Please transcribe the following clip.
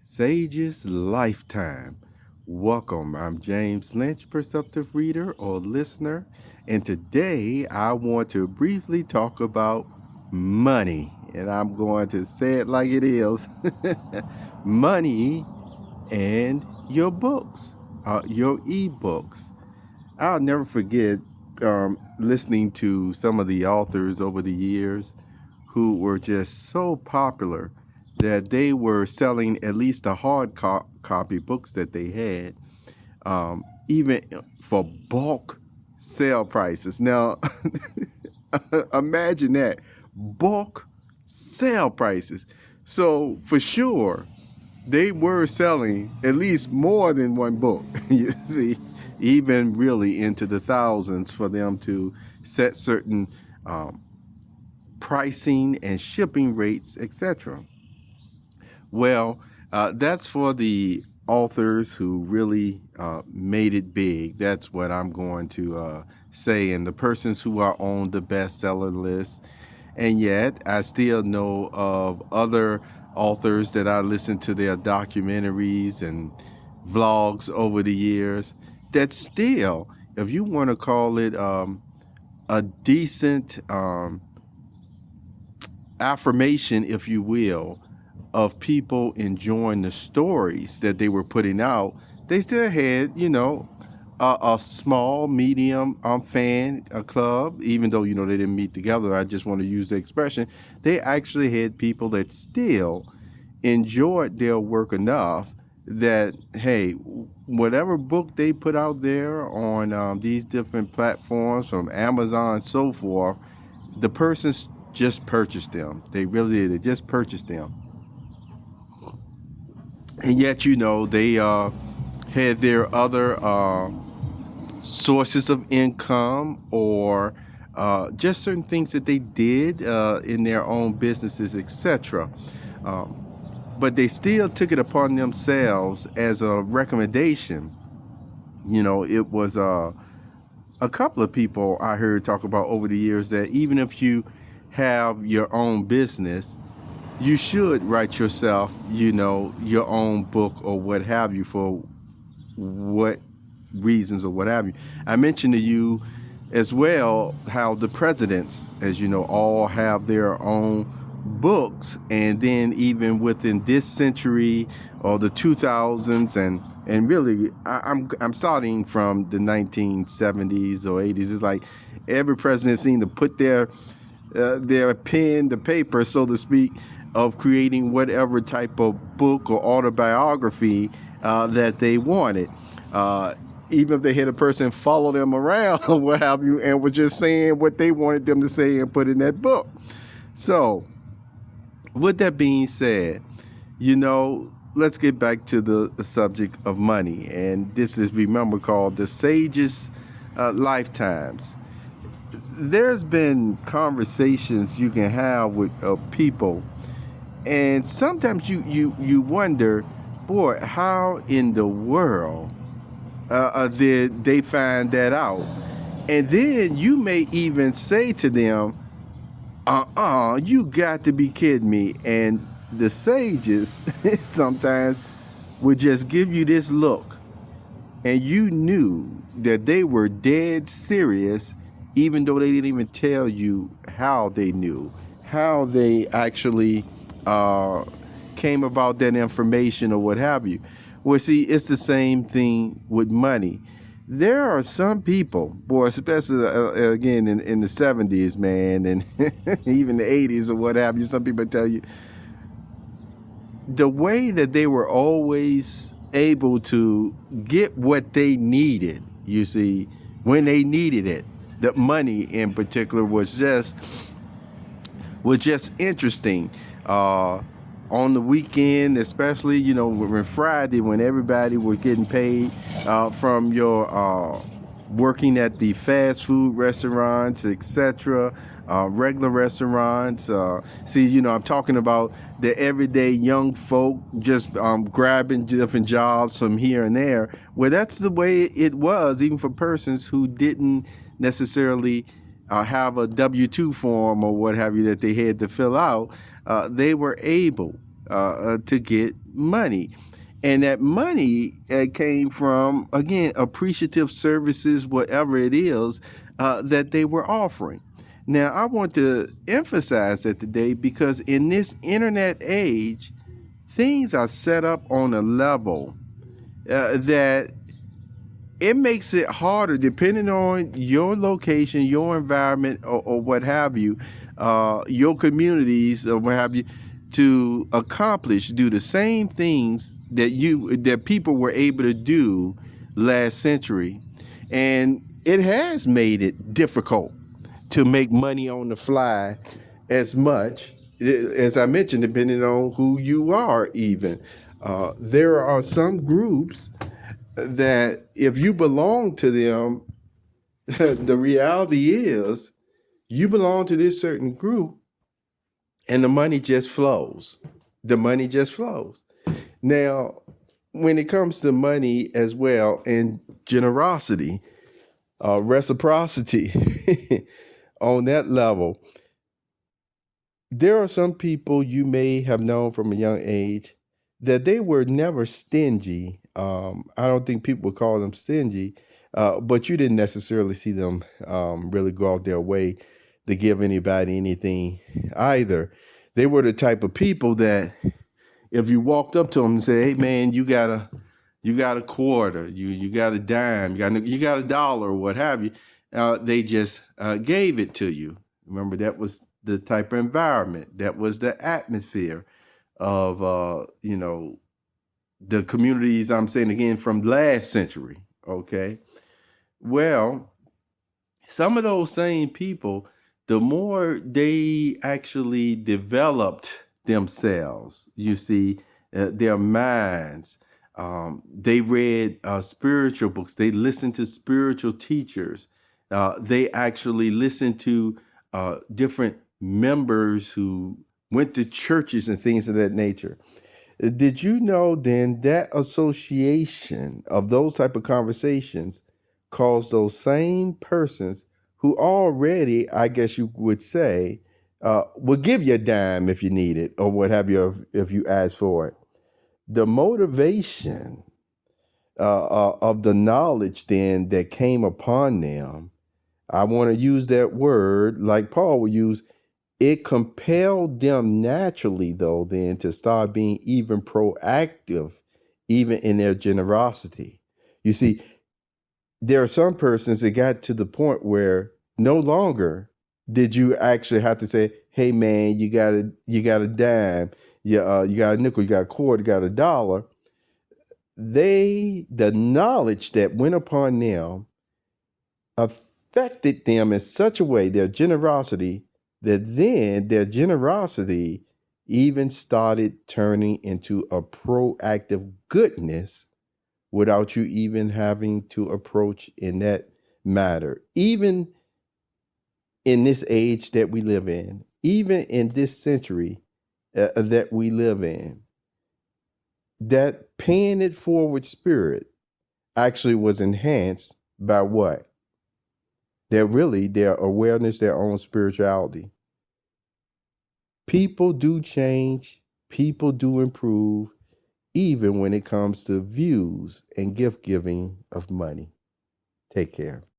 Sage's Lifetime. Welcome. I'm James Lynch, perceptive reader or listener, and today I want to briefly talk about money. And I'm going to say it like it is money and your books, your ebooks. I'll never forget listening to some of the authors over the years who were just so popular that they were selling at least the copy books that they had, even for bulk sale prices. Now, imagine that bulk sale prices. So, for sure, they were selling at least more than one book. You see, even really into the thousands for them to set certain pricing and shipping rates, etc. Well, that's for the authors who really made it big. That's what I'm going to say. And the persons who are on the bestseller list. And yet, I still know of other authors that I listened to their documentaries and vlogs over the years that still, if you want to call it a decent affirmation, if you will, of people enjoying the stories that they were putting out, they still had, a small, medium fan club, even though, they didn't meet together. I just want to use the expression. They actually had people that still enjoyed their work enough that, hey, whatever book they put out there on these different platforms from Amazon and so forth, the persons just purchased them. They really did. They just purchased them. And yet, they had their other sources of income or just certain things that they did in their own businesses, etc. But they still took it upon themselves as a recommendation. It was a couple of people I heard talk about over the years that even if you have your own business, you should write yourself, your own book or what have you, for what reasons or what have you. I mentioned to you as well how the presidents, as you know, all have their own books, and then even within this century or the 2000s, and really I'm starting from the 1970s or 80s. It's like every president seemed to put their pen to paper, so to speak, of creating whatever type of book or autobiography that they wanted. Even if they had a person follow them around or what have you, and was just saying what they wanted them to say and put in that book. So, with that being said, let's get back to the subject of money. And this is, remember, called the Sage's Lifetimes. There's been conversations you can have with people, and sometimes you wonder, boy, how in the world did they find that out? And then you may even say to them, you got to be kidding me. And the sages sometimes would just give you this look, and you knew that they were dead serious, even though they didn't even tell you how they knew, how they actually came about that information or what have you. Well, see, it's the same thing with money. There are some people, boy, especially again in the 70s, man, and even the 80s or what have you, some people tell you the way that they were always able to get what they needed, you see, when they needed it. The money in particular was just interesting. On the weekend, especially, when Friday, when everybody was getting paid from your working at the fast food restaurants, etc., regular restaurants. I'm talking about the everyday young folk just grabbing different jobs from here and there. Well, that's the way it was, even for persons who didn't necessarily have a W-2 form or what have you that they had to fill out. They were able to get money. And that money came from, again, appreciative services, whatever it is that they were offering. Now, I want to emphasize that today because in this internet age, things are set up on a level that it makes it harder, depending on your location, your environment, or what have you, your communities, or what have you, to accomplish, do the same things that people were able to do last century. And it has made it difficult to make money on the fly as much as I mentioned, depending on who you are. Even there are some groups that if you belong to them, the reality is you belong to this certain group and the money just flows. The money just flows. Now, when it comes to money as well and generosity, reciprocity on that level, there are some people you may have known from a young age that they were never stingy. I don't think people would call them stingy, but you didn't necessarily see them really go out their way to give anybody anything either. They were the type of people that if you walked up to them and said, "Hey, man, you got a quarter, you got a dime, you got a dollar, or what have you," they just gave it to you. Remember, that was the type of environment, that was the atmosphere of the communities. I'm saying again from last century. Okay, well, some of those same people, the more they actually developed themselves, you see, their minds, they read spiritual books, they listened to spiritual teachers, they actually listened to different members who went to churches and things of that nature. Did you know then that association of those type of conversations caused those same persons who already, I guess you would say, will give you a dime if you need it or what have you if you ask for it. The motivation of the knowledge then that came upon them, I want to use that word like Paul would use, it compelled them naturally, though, then to start being even proactive, even in their generosity. You see, there are some persons that got to the point where no longer did you actually have to say, "Hey, man, you got a dime, you got a nickel, you got a quarter, you got a dollar." The knowledge that went upon them affected them in such a way, their generosity, that then their generosity even started turning into a proactive goodness without you even having to approach in that matter. Even in this age that we live in, even in this century that we live in, that paying it forward spirit actually was enhanced by what? Their awareness, their own spirituality. People do change, people do improve, even when it comes to views and gift giving of money. Take care.